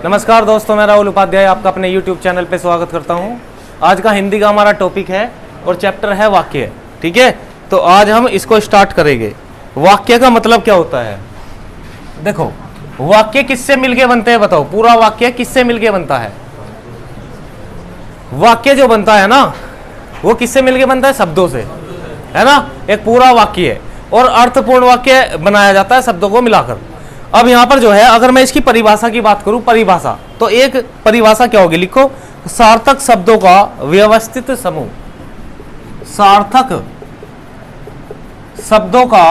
नमस्कार दोस्तों, मैं राहुल उपाध्याय आपका अपने YouTube चैनल पे स्वागत करता हूं। आज का हिंदी का हमारा टॉपिक है और चैप्टर है वाक्य। ठीक है, तो आज हम इसको स्टार्ट करेंगे। वाक्य का मतलब क्या होता है? देखो, वाक्य किससे मिलके बनते हैं बताओ? पूरा वाक्य किससे मिलके बनता है? वाक्य जो बनता है ना, वो किससे मिलके बनता है? शब्दों से, है ना। एक पूरा वाक्य है और अर्थपूर्ण वाक्य बनाया जाता है शब्दों को मिलाकर। अब यहां पर जो है, अगर मैं इसकी परिभाषा की बात करूं, परिभाषा तो एक परिभाषा क्या होगी? लिखो, सार्थक शब्दों का व्यवस्थित समूह। सार्थक शब्दों का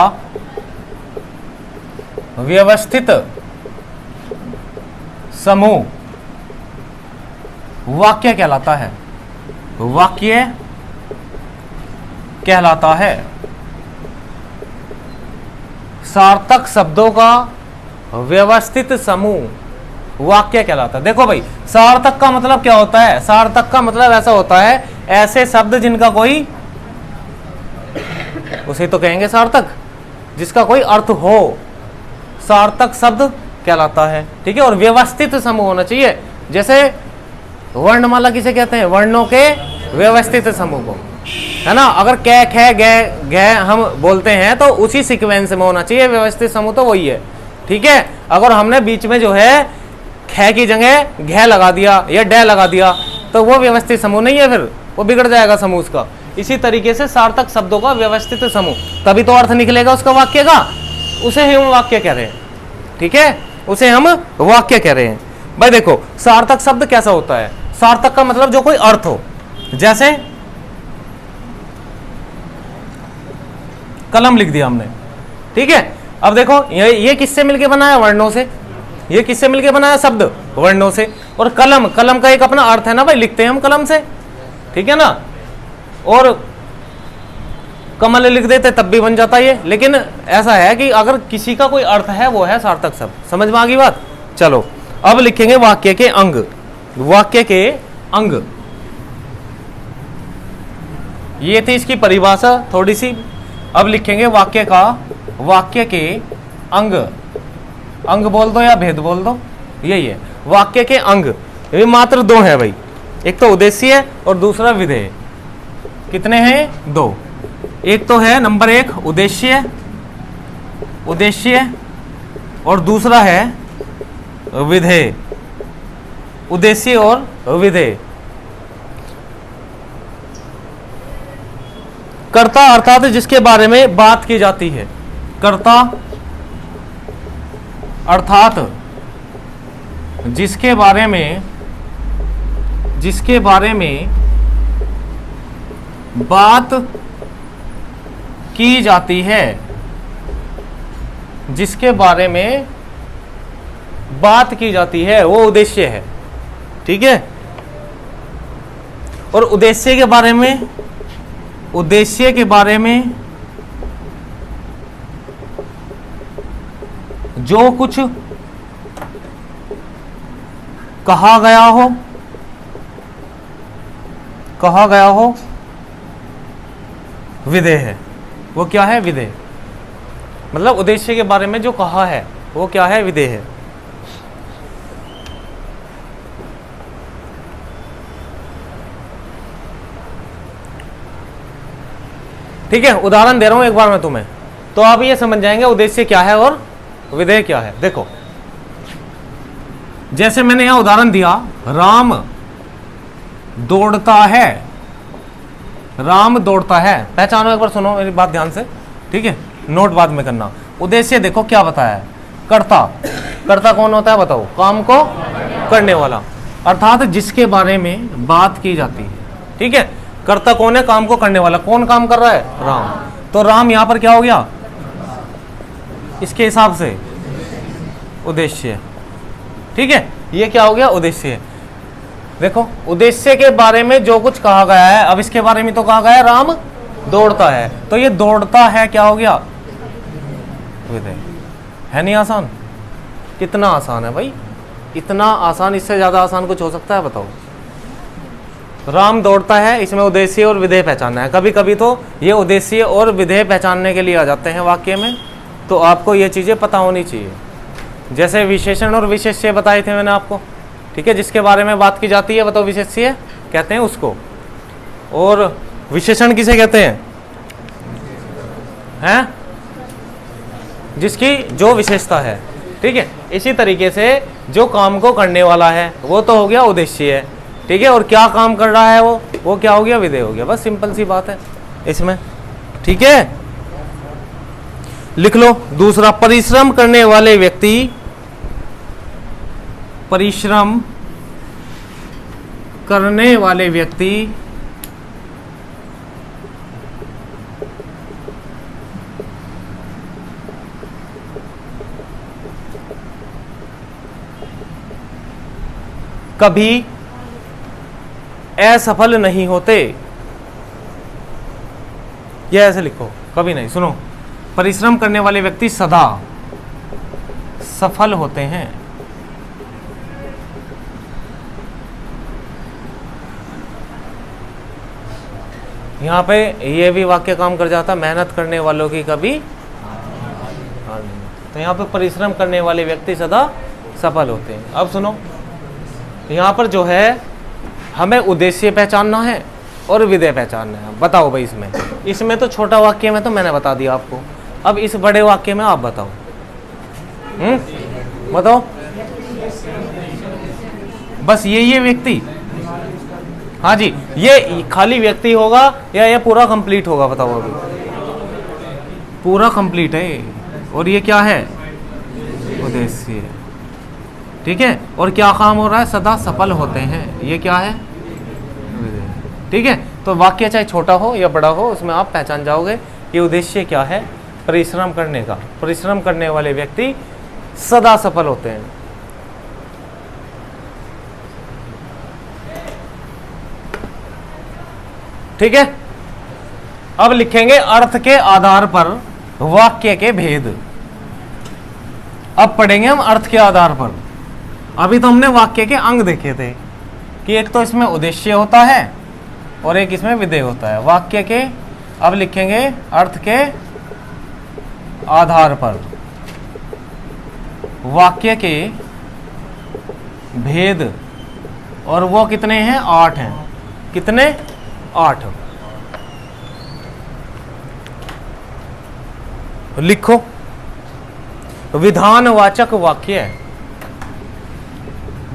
व्यवस्थित समूह वाक्य कहलाता है। वाक्य कहलाता है। सार्थक शब्दों का व्यवस्थित समूह वाक्य कहलाता है। देखो भाई, सार्थक का मतलब क्या होता है? सार्थक का मतलब ऐसा होता है, ऐसे शब्द जिनका कोई, उसे तो कहेंगे सार्थक, जिसका कोई अर्थ हो, सार्थक शब्द कहलाता है। ठीक है, और व्यवस्थित समूह होना चाहिए। जैसे वर्णमाला किसे कहते हैं? वर्णों के व्यवस्थित समूह को, है ना। अगर कै खे गे गे हम बोलते हैं तो उसी सीक्वेंस में होना चाहिए। व्यवस्थित समूह तो वही है। ठीक है, अगर हमने बीच में जो है खे की जगह घे लगा दिया या डे लगा दिया तो वो व्यवस्थित समूह नहीं है, फिर वो बिगड़ जाएगा समूह उसका। इसी तरीके से सार्थक शब्दों का व्यवस्थित समूह, तभी तो अर्थ निकलेगा उसका वाक्य का। उसे हम वाक्य कह रहे हैं। ठीक है, उसे हम वाक्य कह रहे हैं। भाई देखो, सार्थक शब्द कैसा होता है? सार्थक का मतलब जो कोई अर्थ हो। जैसे कलम लिख दिया हमने। ठीक है, अब देखो ये किससे मिलके बना है? वर्णों से। ये किससे मिलके बना है? शब्द वर्णों से। और कलम, कलम का एक अपना अर्थ है ना भाई, लिखते हैं हम कलम से। ठीक है ना। और कमल लिख देते तब भी बन जाता ये। लेकिन ऐसा है कि अगर किसी का कोई अर्थ है, वो है सार्थक शब्द। समझ में आ गई बात? चलो, अब लिखेंगे वाक्य के अंग। वाक्य के अंग, ये थी इसकी परिभाषा थोड़ी सी। अब लिखेंगे वाक्य का, वाक्य के अंग। अंग बोल दो या भेद बोल दो, यही है वाक्य के अंग। ये मात्र दो है भाई, एक तो उद्देश्य और दूसरा विधेय। कितने हैं? दो। एक तो है नंबर एक उद्देश्य, उद्देश्य, और दूसरा है विधेय। उद्देश्य और विधेय। कर्ता अर्थात जिसके बारे में बात की जाती है। कर्ता अर्थात जिसके बारे में बात की जाती है। जिसके बारे में बात की जाती है वो उद्देश्य है। ठीक है, और उद्देश्य के बारे में, उद्देश्य के बारे में जो कुछ कहा गया हो, कहा गया हो, विधेय है। वो क्या है? विधेय। मतलब उद्देश्य के बारे में जो कहा है वो क्या है? विधेय है। ठीक है, उदाहरण दे रहा हूं एक बार मैं तुम्हें, तो आप ये समझ जाएंगे उद्देश्य क्या है और विधेय क्या है। देखो, जैसे मैंने यहां उदाहरण दिया, राम दौड़ता है। राम दौड़ता है, पहचानो एक बार, सुनो मेरी बात ध्यान से। ठीक है, नोट बाद में करना। उद्देश्य देखो क्या बताया है? कर्ता। कर्ता कौन होता है बताओ? काम को करने वाला, अर्थात जिसके बारे में बात की जाती है। ठीक है, कर्ता कौन है? काम को करने वाला। कौन काम कर रहा है? राम। तो राम यहां पर क्या हो गया? इसके हिसाब से उद्देश्य। ठीक है, ये क्या हो गया? उद्देश्य। देखो, उद्देश्य के बारे में जो कुछ कहा गया है। अब इसके बारे में तो कहा गया है राम दौड़ता है, तो ये दौड़ता है क्या हो गया? विधेय। है नहीं आसान? कितना आसान है भाई, इतना आसान। इससे ज्यादा आसान कुछ हो सकता है बताओ? राम दौड़ता है, इसमें उद्देश्य और विधेय पहचानना है। कभी कभी तो ये उद्देश्य और विधेय पहचानने के लिए आ जाते हैं वाक्य में, तो आपको ये चीज़ें पता होनी चाहिए। जैसे विशेषण और विशेष्य बताए थे मैंने आपको, ठीक है, जिसके बारे में बात की जाती है बताओ विशेष्य कहते हैं उसको। और विशेषण किसे कहते हैं? जिसकी जो विशेषता है। ठीक है, इसी तरीके से जो काम को करने वाला है वो तो हो गया उद्देश्य है। ठीक है, और क्या काम कर रहा है वो क्या हो गया? विधेय हो गया। बस सिंपल सी बात है इसमें। ठीक है, लिख लो दूसरा, परिश्रम करने वाले व्यक्ति, परिश्रम करने वाले व्यक्ति कभी असफल नहीं होते। ये ऐसे लिखो, कभी नहीं। सुनो, परिश्रम करने वाले व्यक्ति सदा सफल होते हैं। यहां पे ये भी वाक्य काम कर जाता, मेहनत करने वालों की कभी हार नहीं होती। तो यहां पे परिश्रम करने वाले व्यक्ति सदा सफल होते हैं। अब सुनो, यहां पर जो है हमें उद्देश्य पहचानना है और विधेय पहचानना है। बताओ भाई, इसमें तो छोटा वाक्य में तो मैंने बता दिया आपको। अब इस बड़े वाक्य में आप बताओ। बताओ बस ये व्यक्ति, हाँ जी, ये खाली व्यक्ति होगा या ये पूरा कंप्लीट होगा? बताओ अभी। पूरा कंप्लीट है। और ये क्या है? उद्देश्य। ठीक है, और क्या काम हो रहा है? सदा सफल होते हैं। ये क्या है? ठीक है, तो वाक्य चाहे छोटा हो या बड़ा हो उसमें आप पहचान जाओगे कि उद्देश्य क्या है परिश्रम करने का। परिश्रम करने वाले व्यक्ति सदा सफल होते हैं। ठीक है, अब लिखेंगे अर्थ के आधार पर वाक्य के भेद। अब पढ़ेंगे हम अर्थ के आधार पर। अभी तो हमने वाक्य के अंग देखे थे कि एक तो इसमें उद्देश्य होता है और एक इसमें विधेय होता है। वाक्य के अब लिखेंगे अर्थ के आधार पर वाक्य के भेद, और वो कितने हैं? 8 हैं। कितने? 8। लिखो, विधानवाचक वाक्य,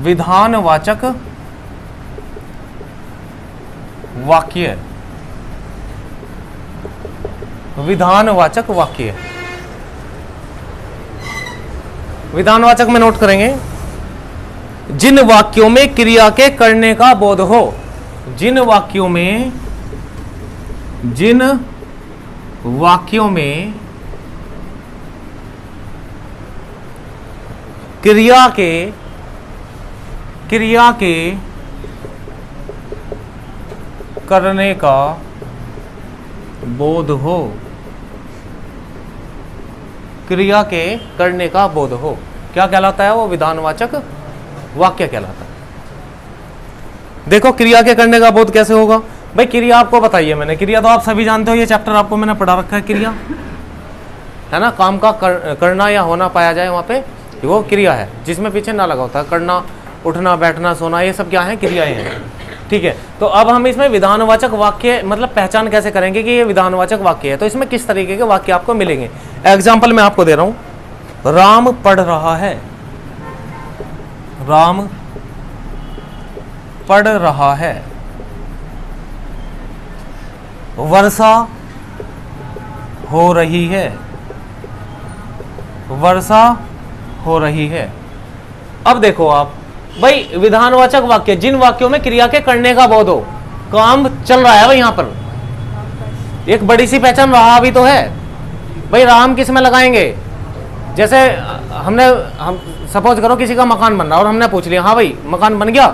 विधानवाचक वाक्य, विधानवाचक वाक्य। विधानवाचक में नोट करेंगे जिन वाक्यों में क्रिया के करने का बोध हो। जिन वाक्यों में क्रिया के करने का बोध हो। क्रिया के करने का बोध हो क्या कहलाता है? वो विधानवाचक वाक्य कहलाता है। देखो, क्रिया के करने का बोध कैसे होगा भाई? क्रिया आपको बताइए मैंने, क्रिया तो आप सभी जानते हो, ये चैप्टर आपको मैंने पढ़ा रखा है। क्रिया है ना, काम का करना या होना पाया जाए, वहां पे वो क्रिया है जिसमें पीछे ना लगा होता है। करना, उठना, बैठना, सोना, ये सब क्या है? क्रियाएं हैं। ठीक है, तो अब हम इसमें विधानवाचक वाक्य मतलब पहचान कैसे करेंगे कि ये विधानवाचक वाक्य है? तो इसमें किस तरीके के वाक्य आपको मिलेंगे? एग्जाम्पल मैं आपको दे रहा हूं। राम पढ़ रहा है, राम पढ़ रहा है। वर्षा हो रही है, वर्षा हो रही है। अब देखो आप भाई, विधानवाचक वाक्य जिन वाक्यों में क्रिया के करने का बोध हो, काम चल रहा है भाई। यहां पर एक बड़ी सी पहचान रहा भी तो है भाई। राम किस में लगाएंगे? जैसे हम सपोज करो किसी का मकान बन रहा है और हमने पूछ लिया हाँ भाई मकान बन गया,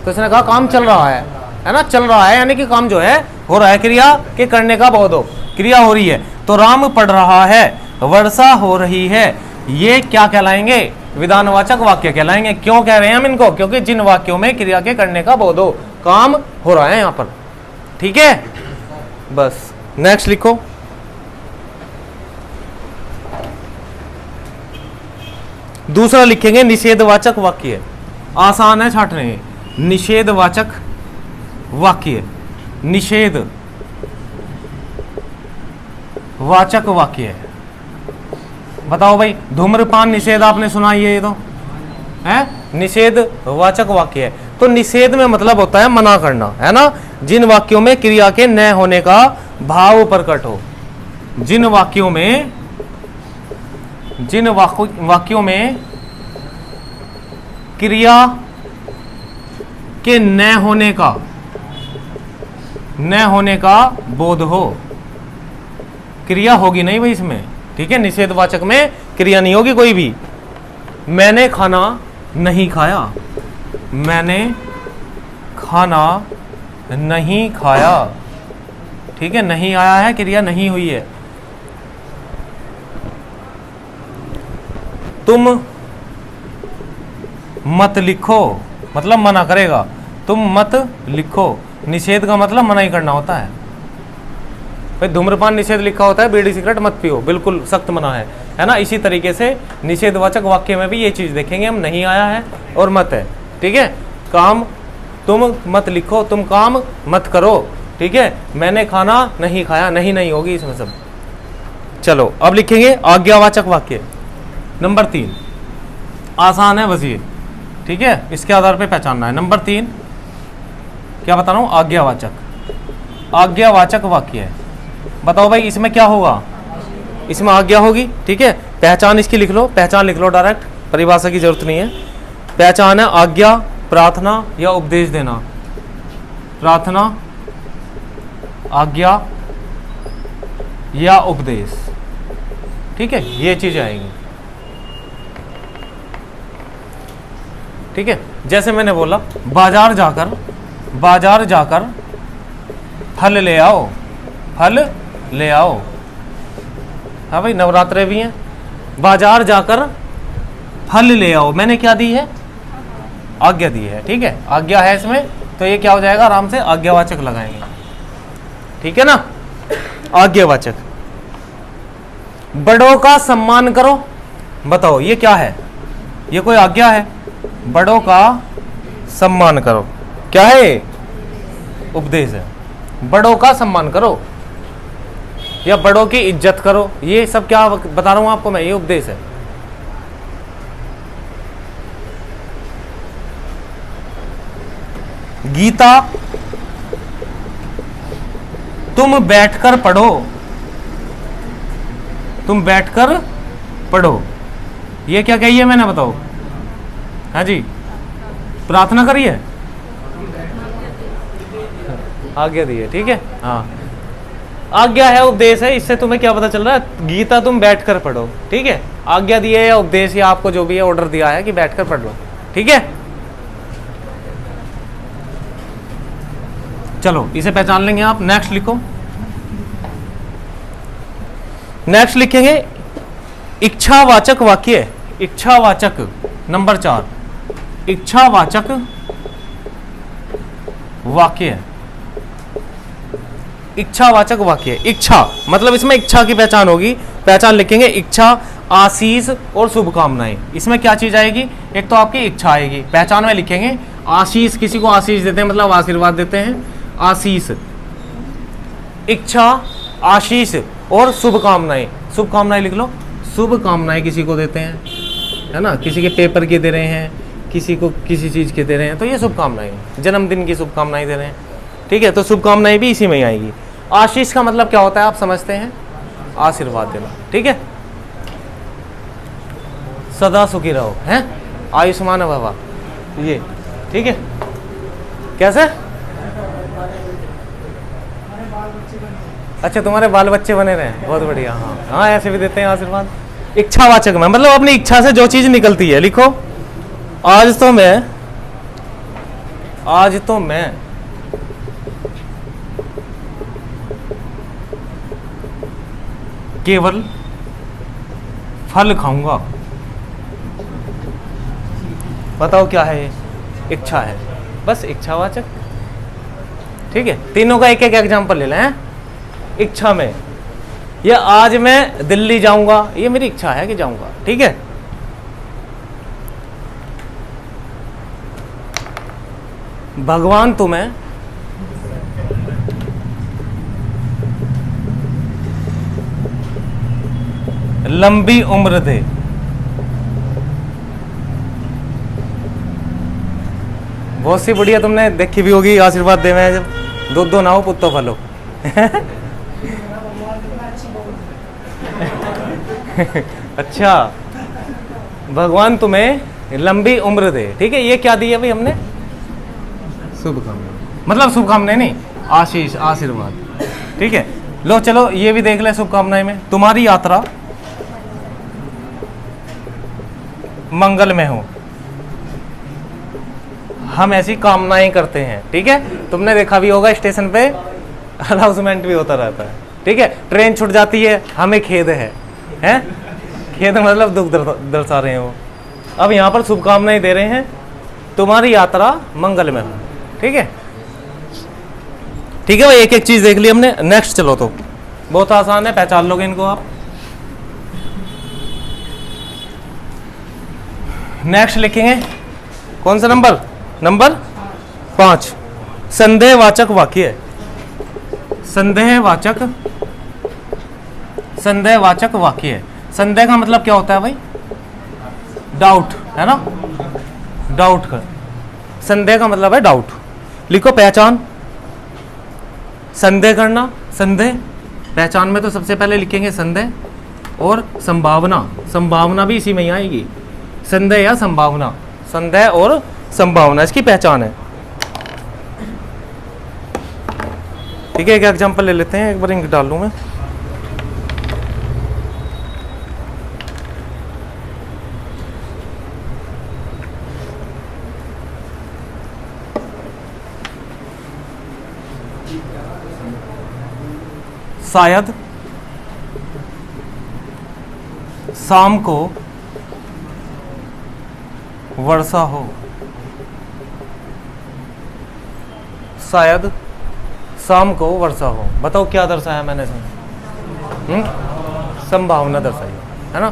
तो इसने कहा काम चल रहा है ना, चल रहा है यानी कि काम जो है हो रहा है, क्रिया के करने का बोध हो, क्रिया हो रही है। तो राम पढ़ रहा है, वर्षा हो रही है, ये क्या कहलाएंगे? विधानवाचक वाक्य कहलाएंगे। क्यों कह रहे हैं हम इनको? क्योंकि जिन वाक्यों में क्रिया के करने का बोध हो, काम हो रहा है यहां पर। ठीक है, बस नेक्स्ट लिखो। दूसरा लिखेंगे निषेधवाचक वाक्य। आसान है छाटने। निषेधवाचक वाक्य, निषेध वाचक वाक्य है। बताओ भाई, धूम्रपान निषेध आपने सुना, ये तो है निषेध वाचक वाक्य है। तो निषेध में मतलब होता है मना करना, है ना। जिन वाक्यों में क्रिया के न होने का भाव प्रकट हो, जिन वाक्यों में क्रिया के न होने का बोध हो। क्रिया होगी नहीं भाई इसमें, ठीक है। निषेधवाचक में क्रिया नहीं होगी कोई भी। मैंने खाना नहीं खाया, मैंने खाना नहीं खाया, ठीक है। नहीं आया है, क्रिया नहीं हुई है। तुम मत लिखो, मतलब मना करेगा। तुम मत लिखो, निषेध का मतलब मना ही करना होता है। भाई धूम्रपान निषेध लिखा होता है, बीड़ी सिगरेट मत पियो, बिल्कुल सख्त मना है ना। इसी तरीके से निषेधवाचक वाक्य में भी ये चीज देखेंगे हम, नहीं आया है और मत है, ठीक है। काम, तुम मत लिखो, तुम काम मत करो, ठीक है। मैंने खाना नहीं खाया, नहीं होगी इसमें सब। चलो अब लिखेंगे आज्ञावाचक वाक्य नंबर 3। आसान है बस ये, ठीक है। इसके आधार पे पहचानना है। नंबर 3 क्या बता रहा हूं, आज्ञावाचक वाक्य है। बताओ भाई इसमें क्या होगा, इसमें आज्ञा होगी, ठीक है। पहचान इसकी लिख लो, पहचान लिख लो डायरेक्ट, परिभाषा की जरूरत नहीं है। पहचान है आज्ञा, प्रार्थना या उपदेश देना। प्रार्थना, आज्ञा या उपदेश, ठीक है, ये चीजें आएंगी, ठीक है। जैसे मैंने बोला बाजार जाकर फल ले आओ, फल ले आओ। हाँ भाई नवरात्रे भी हैं, बाजार जाकर फल ले आओ, मैंने क्या दी है, आज्ञा दी है, ठीक है। आज्ञा है इसमें, तो ये क्या हो जाएगा, आराम से आज्ञावाचक लगाएंगे, ठीक है ना। आज्ञावाचक। बड़ों का सम्मान करो, बताओ ये क्या है, ये कोई आज्ञा है। बड़ों का सम्मान करो क्या है, उपदेश है। बड़ों का सम्मान करो या बड़ों की इज्जत करो, ये सब क्या बता रहा हूं आपको मैं, ये उपदेश है। गीता तुम बैठकर पढ़ो, तुम बैठकर पढ़ो, ये क्या कही है मैंने, बताओ। हाँ जी, प्रार्थना करिए, आज्ञा दी है, ठीक है। हाँ आज्ञा है, उपदेश है, इससे तुम्हें क्या पता चल रहा है, गीता तुम बैठकर पढ़ो, ठीक है। आज्ञा दी है या उपदेश या आपको जो भी है ऑर्डर दिया है कि बैठकर पढ़ लो, ठीक है। चलो इसे पहचान लेंगे आप। नेक्स्ट लिखो, नेक्स्ट लिखेंगे इच्छावाचक वाक्य। इच्छावाचक नंबर 4, इच्छावाचक वाक्य। इच्छावाचक वाक्य, इच्छा मतलब इसमें इच्छा की पहचान होगी, पहचान लिखेंगे इच्छा, आशीष और शुभकामनाएं। इसमें क्या चीज आएगी, एक तो आपकी इच्छा आएगी, पहचान में लिखेंगे आशीष, किसी को आशीष देते हैं मतलब आशीर्वाद देते हैं, आशीष। इच्छा, आशीष और शुभकामनाएं, शुभकामनाएं लिख लो, शुभकामनाएं किसी को देते हैं, है ना, किसी के पेपर के दे रहे हैं, किसी को किसी चीज के दे रहे हैं, तो ये शुभकामनाएं, जन्मदिन की शुभकामनाएं दे रहे हैं, ठीक है। तो शुभकामनाएं भी इसी में ही आएगी। आशीष का मतलब क्या होता है आप समझते हैं, आशीर्वाद देना, ठीक है। सदा सुखी रहो, हैं, आयुष्मान भवा, ये ठीक है। कैसे, अच्छा तुम्हारे बाल बच्चे बने रहे, बहुत बढ़िया। हाँ हाँ ऐसे भी देते हैं आशीर्वाद। इच्छावाचक में मतलब अपनी इच्छा से जो चीज निकलती है, लिखो आज तो मैं केवल फल खाऊंगा। बताओ क्या है ये, इच्छा है, बस इच्छावाचक, ठीक है। तीनों का एक एक एग्जांपल ले लें। इच्छा में या आज मैं दिल्ली जाऊंगा, ये मेरी इच्छा है कि जाऊंगा, ठीक है। भगवान तुम्हें लंबी उम्र दे। बहुत सी बढ़िया, तुमने देखी भी होगी, आशीर्वाद दे मैं जब दो ना हो पुत्तो फलो। अच्छा, भगवान तुम्हें लंबी उम्र दे। ठीक है, ये क्या दी है भाई हमने? शुभकामना, मतलब शुभकामनाएं नहीं, आशीष, आशीर्वाद। ठीक है, लो चलो ये भी देख ले शुभकामनाएं में। तुम्हारी यात्रा मंगल में हो, हम ऐसी कामनाएं करते हैं। ठीक है, तुमने देखा भी होगा स्टेशन पे अनाउंसमेंट भी होता रहता है। ठीक है, ट्रेन छूट जाती है, हमें खेद है, हैं? खेद मतलब दुख दर्शा रहे हैं वो। अब यहाँ पर शुभकामनाएं दे रहे हैं, तुम्हारी यात्रा मंगल में हो। ठीक है, ठीक है भाई, एक एक चीज देख ली हमने। नेक्स्ट चलो, तो बहुत आसान है, पहचान लोगे इनको आप। नेक्स्ट लिखेंगे कौन सा नंबर? नंबर 5, संदेहवाचक वाक्य। संदेहवाचक, संदेहवाचक वाक्य। संदेह का मतलब क्या होता है भाई? डाउट, है ना? डाउट का संदेह का मतलब है डाउट। लिखो पहचान, संदेह करना, संदेह। पहचान में तो सबसे पहले लिखेंगे संदेह, और संभावना, संभावना भी इसी में ही आएगी। संदेह या संभावना, संदेह और संभावना इसकी पहचान है। ठीक है, एक एग्जांपल ले लेते हैं, एक बार इंक डाल लूं मैं। शायद शाम को वर्षा हो। शायद शाम को वर्षा हो। बताओ क्या दर्शाया मैंने इसमें? संभावना दर्शाई है ना।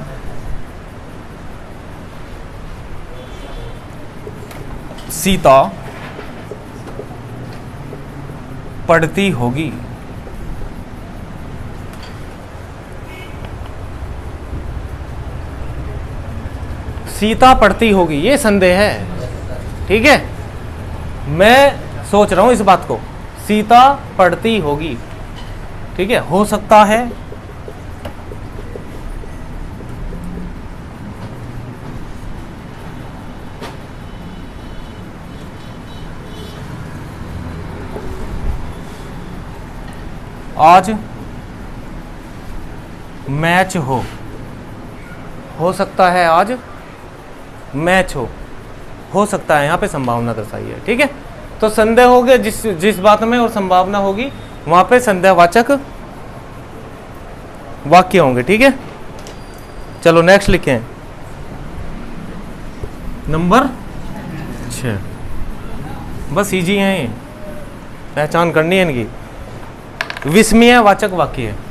सीता पढ़ती होगी। सीता पढ़ती होगी, ये संदेह है। ठीक है, मैं सोच रहा हूं इस बात को, सीता पढ़ती होगी। ठीक है, हो सकता है, आज मैच हो सकता है आज मैच हो सकता है, यहाँ पे संभावना दर्शाई है। ठीक है, तो संदेह हो गया जिस बात में, और संभावना होगी वहां पे संदेहवाचक वाक्य होंगे। ठीक है, चलो नेक्स्ट लिखें, नंबर 6। बस इजी है ये, पहचान करनी है इनकी। विस्मयवाचक वाक्य है।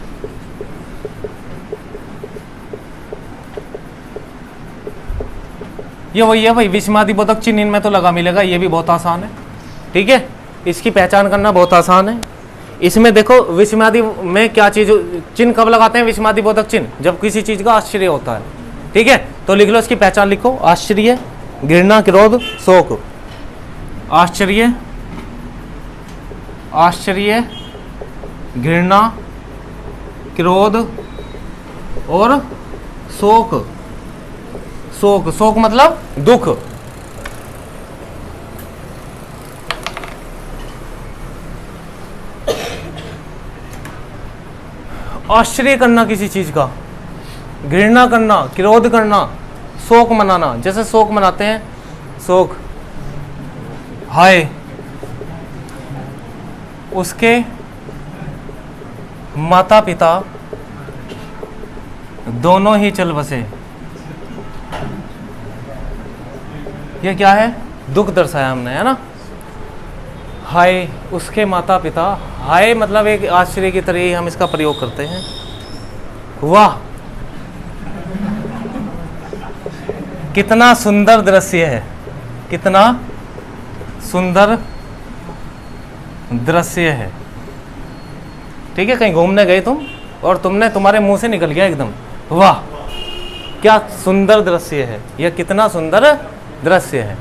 ये वही है भाई, विस्मयादिबोधक चिन्ह इनमें तो लगा मिलेगा, ये भी बहुत आसान है। ठीक है, इसकी पहचान करना बहुत आसान है। इसमें देखो विस्मयादि में क्या चीज चिन्ह कब लगाते हैं? विस्मयादिबोधक चिन्ह जब किसी चीज का आश्चर्य होता है। ठीक है, तो लिख लो, इसकी पहचान लिखो, आश्चर्य, घृणा, क्रोध, शोक। आश्चर्य, आश्चर्य, घृणा, क्रोध और शोक। शोक, शोक मतलब दुख। आश्चर्य करना किसी चीज का, घृणा करना, क्रोध करना, शोक मनाना। जैसे शोक मनाते हैं, शोक, हाय उसके माता पिता दोनों ही चल बसे। ये क्या है? दुख दर्शाया हमने, है ना। हाय उसके माता पिता, हाय मतलब एक आश्चर्य की तरह ही हम इसका प्रयोग करते हैं। वाह कितना सुंदर दृश्य है, कितना सुंदर दृश्य है। ठीक है, कहीं घूमने गए तुम और तुम्हारे मुंह से निकल गया एकदम, वाह क्या सुंदर दृश्य है, यह कितना सुंदर दृश्य है।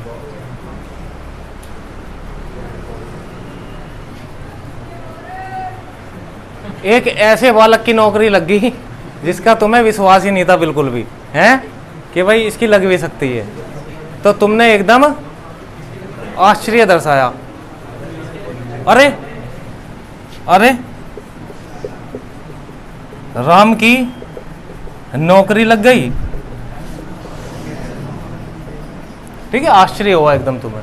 एक ऐसे बालक की नौकरी लग गई जिसका तुम्हें विश्वास ही नहीं था बिल्कुल भी, है कि भाई इसकी लग भी सकती है, तो तुमने एकदम आश्चर्य दर्शाया। अरे अरे राम की नौकरी लग गई। ठीक है, आश्चर्य हुआ एकदम, तुम्हें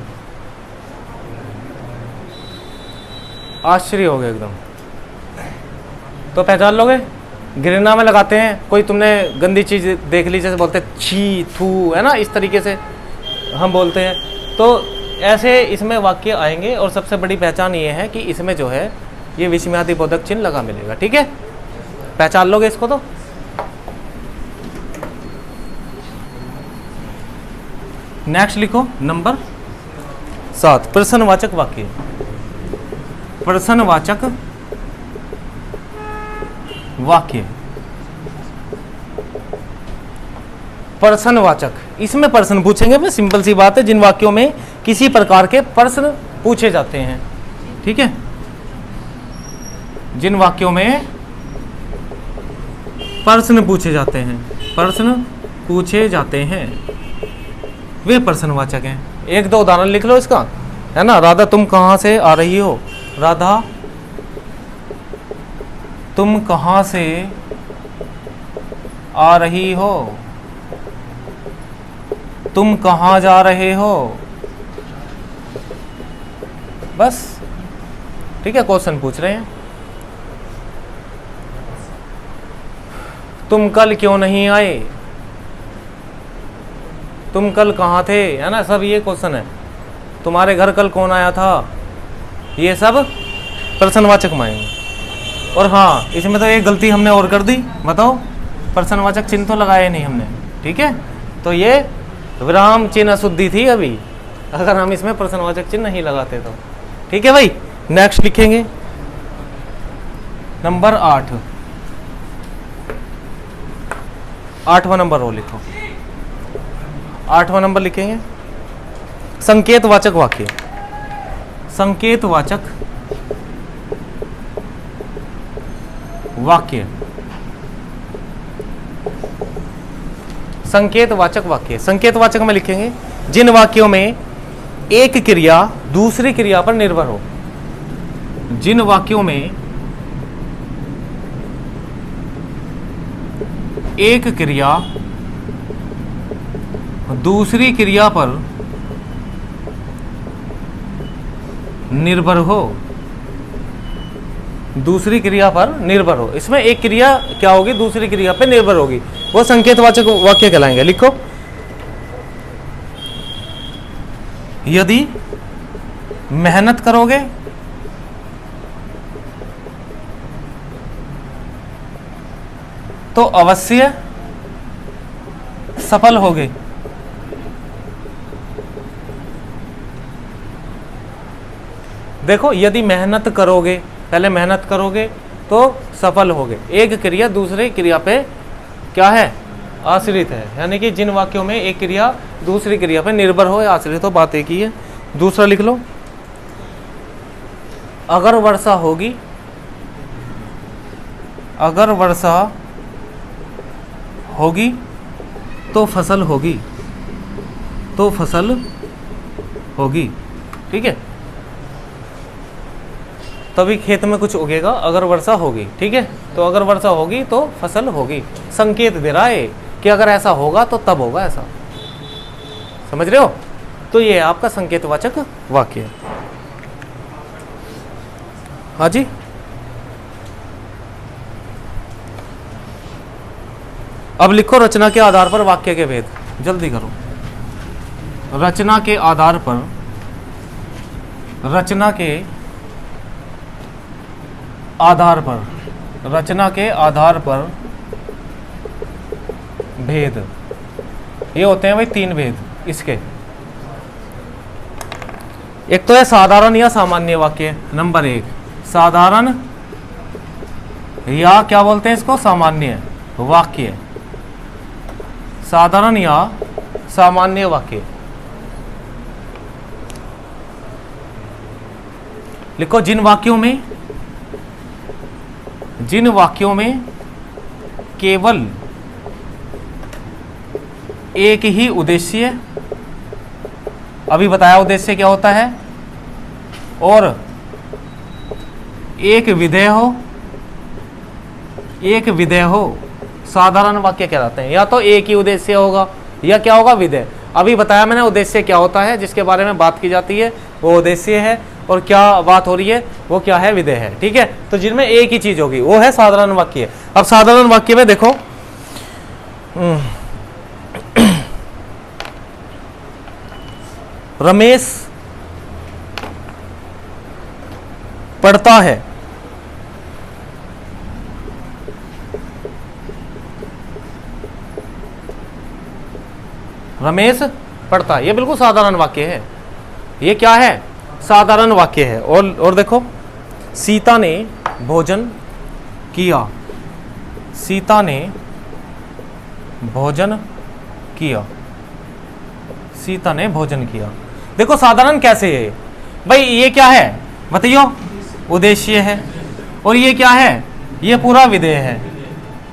आश्चर्य हो गया एकदम। तो पहचान लोगे, घृणा में लगाते हैं, कोई तुमने गंदी चीज देख ली, जैसे बोलते हैं छी थू, है ना, इस तरीके से हम बोलते हैं। तो ऐसे इसमें वाक्य आएंगे और सबसे बड़ी पहचान ये है कि इसमें जो है ये विस्मयादि बोधक चिन्ह लगा मिलेगा। ठीक है, पहचान लोगे इसको। तो नेक्स्ट लिखो नंबर 7, प्रश्नवाचक वाक्य। प्रश्नवाचक वाक्य, प्रश्नवाचक, इसमें प्रश्न पूछेंगे अपने, सिंपल सी बात है, जिन वाक्यों में किसी प्रकार के प्रश्न पूछे जाते हैं। ठीक है, जिन वाक्यों में प्रश्न पूछे जाते हैं, प्रश्न पूछे जाते हैं, वे प्रश्नवाचक हैं। एक दो उदाहरण लिख लो इसका, है ना। राधा तुम कहां से आ रही हो, राधा तुम कहां से आ रही हो, तुम कहां जा रहे हो, बस। ठीक है, क्वेश्चन पूछ रहे हैं। तुम कल क्यों नहीं आए, तुम कल कहाँ थे, है ना, सब ये क्वेश्चन है। तुम्हारे घर कल कौन आया था, ये सब प्रश्नवाचक में आएंगे। और हाँ, इसमें तो एक गलती हमने और कर दी, बताओ, प्रश्नवाचक चिन्ह तो लगाए नहीं हमने। ठीक है, तो ये विराम चिन्ह अशुद्धि थी अभी, अगर हम इसमें प्रश्नवाचक चिन्ह नहीं लगाते तो। ठीक है भाई, नेक्स्ट लिखेंगे नंबर 8, 8वां नंबर वो लिखो, 8वां नंबर लिखेंगे संकेतवाचक वाक्य। संकेतवाचक वाक्य, संकेतवाचक वाक्य, संकेतवाचक में लिखेंगे जिन वाक्यों में एक क्रिया दूसरी क्रिया पर निर्भर हो। जिन वाक्यों में एक क्रिया दूसरी क्रिया पर निर्भर हो, दूसरी क्रिया पर निर्भर हो, इसमें एक क्रिया क्या होगी, दूसरी क्रिया पर निर्भर होगी, वो संकेतवाचक वाक्य कहलाएंगे। लिखो, यदि मेहनत करोगे तो अवश्य सफल होगे। देखो, यदि मेहनत करोगे, पहले मेहनत करोगे तो सफल होगे, एक क्रिया दूसरे क्रिया पे क्या है, आश्रित है, यानी कि जिन वाक्यों में एक क्रिया दूसरी क्रिया पे निर्भर हो या आश्रित हो, बात एक ही है। दूसरा लिख लो, अगर वर्षा होगी, अगर वर्षा होगी तो फसल होगी, तो फसल होगी। ठीक है, तभी खेत में कुछ उगेगा, अगर वर्षा होगी। ठीक है, तो अगर वर्षा होगी तो फसल होगी, संकेत दे रहा है कि अगर ऐसा होगा तो तब होगा ऐसा। समझ रहे हो, तो ये आपका संकेतवाचक वाक्य है। हाँ जी, अब लिखो रचना के आधार पर वाक्य के भेद, जल्दी करो। रचना के आधार पर, रचना के आधार पर, रचना के आधार पर भेद, ये होते हैं भाई 3 भेद इसके। एक तो है साधारण या सामान्य वाक्य, नंबर 1 साधारण या क्या बोलते हैं इसको, सामान्य वाक्य, साधारण या सामान्य वाक्य। लिखो जिन वाक्यों में केवल एक ही उद्देश्य, अभी बताया उद्देश्य क्या होता है, और एक विधेय हो, साधारण वाक्य कहलाते हैं। या तो एक ही उद्देश्य होगा या क्या होगा, विधेय। अभी बताया मैंने उद्देश्य क्या होता है, जिसके बारे में बात की जाती है वो उद्देश्य है, और क्या बात हो रही है वो क्या है, विधेय है। ठीक है, तो जिनमें एक ही चीज होगी वो है साधारण वाक्य। अब साधारण वाक्य में देखो रमेश पढ़ता है, रमेश पढ़ता है, ये बिल्कुल साधारण वाक्य है। ये क्या है, साधारण वाक्य है। और देखो सीता ने भोजन किया, सीता ने भोजन किया, सीता ने भोजन किया। देखो साधारण कैसे है भाई, ये क्या है बताइयो, उद्देश्य है, और ये क्या है, ये पूरा विधेय है।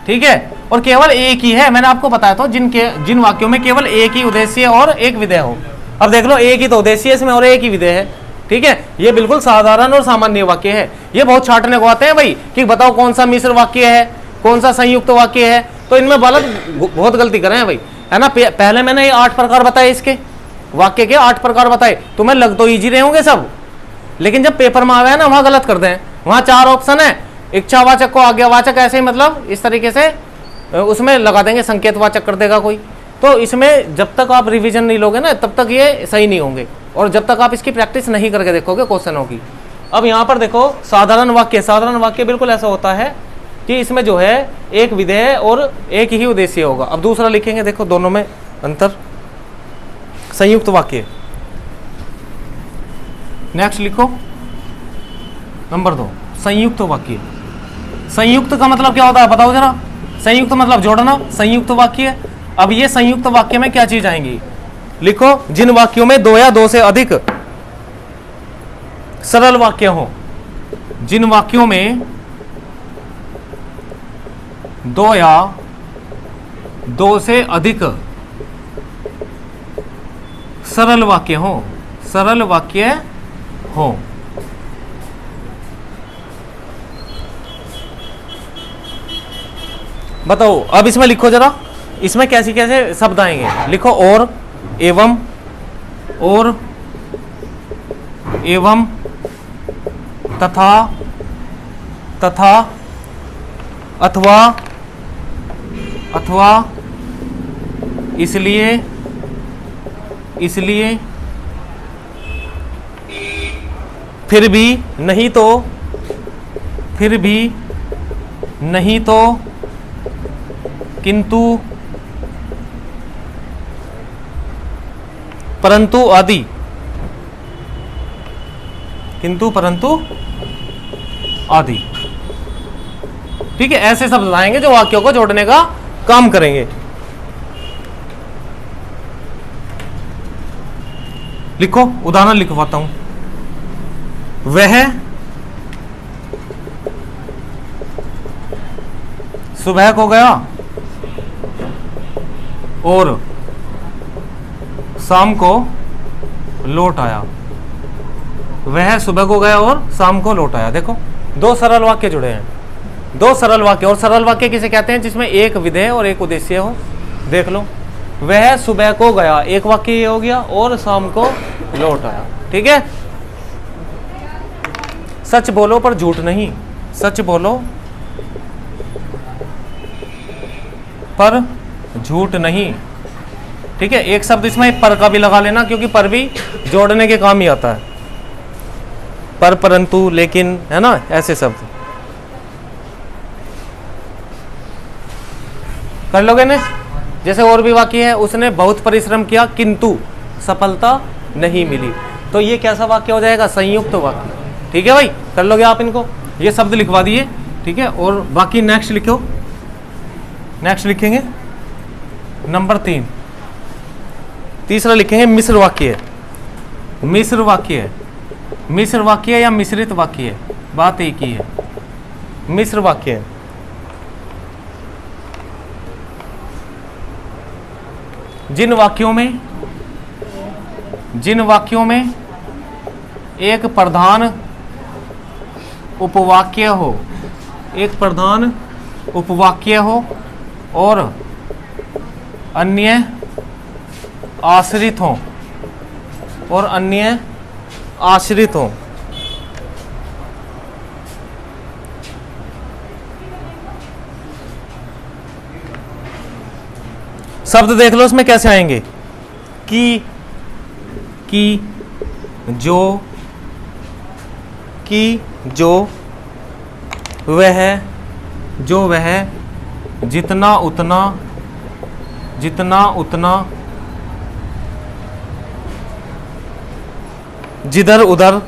ठीक है, और केवल एक ही है, मैंने आपको बताया था जिन वाक्यों में केवल एक ही उद्देश्य और एक विधेय हो। अब देख लो एक ही तो उद्देश्य है इसमें और एक ही विधेय है। ठीक है, ये बिल्कुल साधारण और सामान्य वाक्य है। ये बहुत छाटने को आते हैं भाई कि बताओ कौन सा मिश्र वाक्य है, कौन सा संयुक्त वाक्य है, तो इनमें बहुत गलती कर रहे हैं भाई, है ना। पहले मैंने ये 8 प्रकार बताए, इसके वाक्य के 8 प्रकार बताए, तुम्हें लग तो ईजी रहे होंगे सब, लेकिन जब पेपर में आवे ना वहां गलत कर दें। वहां 4 ऑप्शन है, इच्छावाचक को आज्ञावाचक, ऐसे ही मतलब इस तरीके से उसमें लगा देंगे, संकेतवाचक कर देगा कोई। तो इसमें जब तक आप रिवीजन नहीं लोगे ना तब तक ये सही नहीं होंगे, और जब तक आप इसकी प्रैक्टिस नहीं करके देखोगे क्वेश्चनों की। अब यहाँ पर देखो साधारण वाक्य बिल्कुल ऐसा होता है कि इसमें जो है एक विधेय और एक ही उद्देश्य होगा। अब दूसरा लिखेंगे, देखो दोनों में अंतर। संयुक्त वाक्य, नेक्स्ट लिखो नंबर 2 संयुक्त वाक्य। संयुक्त का मतलब क्या होता है बताओ जरा, संयुक्त मतलब जोड़ना, संयुक्त वाक्य। अब ये संयुक्त वाक्य में क्या चीज आएंगी, लिखो जिन वाक्यों में 2 या 2 से अधिक सरल वाक्य हो, जिन वाक्यों में 2 या 2 से अधिक सरल वाक्य हो, सरल वाक्य हो। बताओ अब इसमें लिखो जरा, इसमें कैसे कैसे शब्द आएंगे, लिखो और, एवं, और, एवं, तथा, तथा, अथवा, अथवा, इसलिए, इसलिए, फिर भी, नहीं तो, फिर भी, नहीं तो, किंतु, परंतु आदि, किंतु परंतु आदि। ठीक है, ऐसे शब्द आएंगे जो वाक्यों को जोड़ने का काम करेंगे। लिखो उदाहरण लिखवाता हूं। वह सुबह को गया और शाम को लौट आया। वह सुबह को गया और शाम को लौट आया। देखो 2 सरल वाक्य जुड़े हैं, 2 सरल वाक्य। और सरल वाक्य किसे कहते हैं, जिसमें एक विधेय और एक उद्देश्य हो। देख लो, वह सुबह को गया, एक वाक्य ये हो गया, और शाम को लौट आया। ठीक है, सच बोलो पर झूठ नहीं, सच बोलो पर झूठ नहीं। ठीक है, एक शब्द इसमें पर का भी लगा लेना, क्योंकि पर भी जोड़ने के काम ही आता है। पर, परंतु, लेकिन, है ना, ऐसे शब्द कर लोगे ना। जैसे और भी वाक्य है, उसने बहुत परिश्रम किया किंतु सफलता नहीं मिली। तो ये कैसा वाक्य हो जाएगा? संयुक्त वाक्य। ठीक है भाई, कर लोगे आप इनको, ये शब्द लिखवा दिए। ठीक है, और बाकी नेक्स्ट लिखो। नेक्स्ट लिखेंगे नंबर 3, तीसरा लिखेंगे मिश्र वाक्य। मिश्र वाक्य है, मिश्र वाक्य या मिश्रित वाक्य है, बात एक ही है। मिश्र वाक्य है, जिन वाक्यों में एक प्रधान उपवाक्य हो, एक प्रधान उपवाक्य हो और अन्य आश्रित हों, और अन्य आश्रित हों। शब्द देख लो उसमें कैसे आएंगे, कि जो, वह, जितना उतना, जिधर उधर,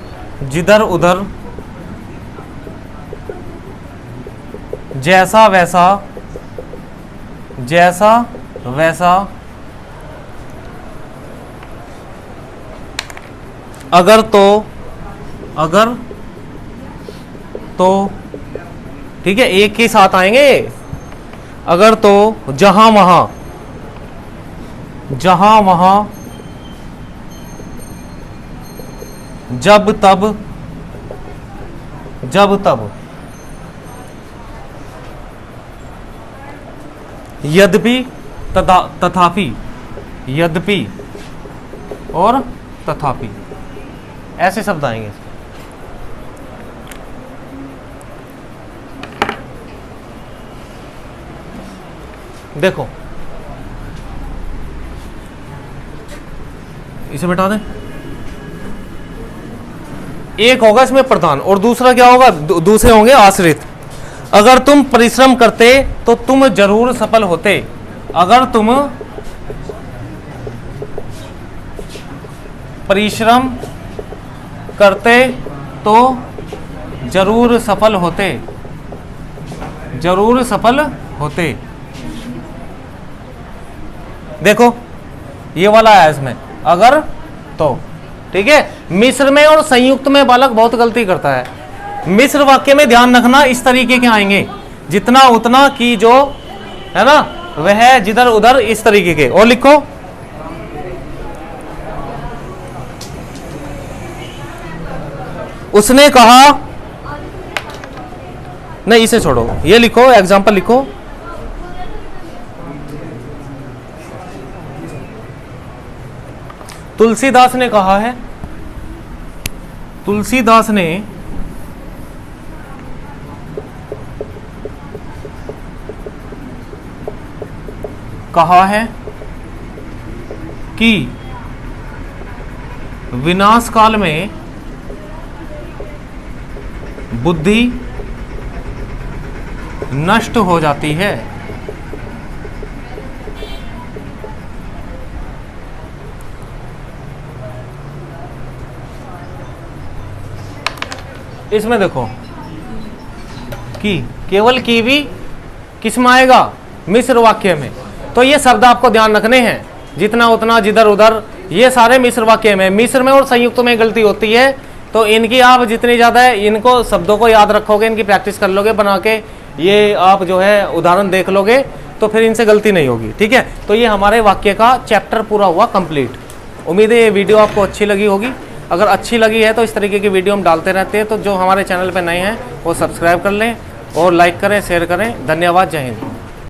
जैसा वैसा, अगर तो, ठीक है, एक के साथ आएंगे। अगर तो, जहां वहां, जब तब, यद्यपि, तथापि, यद्यपि और तथापि, ऐसे शब्द आएंगे। देखो इसे मिटा दें। एक होगा इसमें प्रधान और दूसरा क्या होगा? दूसरे होंगे आश्रित। अगर तुम परिश्रम करते तो तुम जरूर सफल होते। अगर तुम परिश्रम करते तो जरूर सफल होते, जरूर सफल होते। देखो ये वाला है इसमें, अगर तो। ठीक है, मिश्र में और संयुक्त में बालक बहुत गलती करता है। मिश्र वाक्य में ध्यान रखना इस तरीके के आएंगे, जितना उतना, की जो, है ना, वह, जिधर उधर, इस तरीके के। और लिखो उसने कहा, नहीं इसे छोड़ो, ये लिखो, एग्जाम्पल लिखो। तुलसीदास ने कहा है, तुलसीदास ने कहा है कि विनाश काल में बुद्धि नष्ट हो जाती है। इसमें देखो कि केवल की भी किस में आएगा? मिश्र वाक्य में। तो ये शब्द आपको ध्यान रखने हैं, जितना उतना, जिधर उधर, ये सारे मिश्र वाक्य में। मिश्र में और संयुक्त में गलती होती है, तो इनकी आप जितनी ज़्यादा इनको शब्दों को याद रखोगे, इनकी प्रैक्टिस कर लोगे बना के, ये आप जो है उदाहरण देख लोगे, तो फिर इनसे गलती नहीं होगी। ठीक है, तो ये हमारे वाक्य का चैप्टर पूरा हुआ कंप्लीट। उम्मीद है ये वीडियो आपको अच्छी लगी होगी। अगर अच्छी लगी है तो इस तरीके की वीडियो हम डालते रहते हैं, तो जो हमारे चैनल पर नए हैं वो सब्सक्राइब कर लें और लाइक करें, शेयर करें। धन्यवाद, जय हिंद।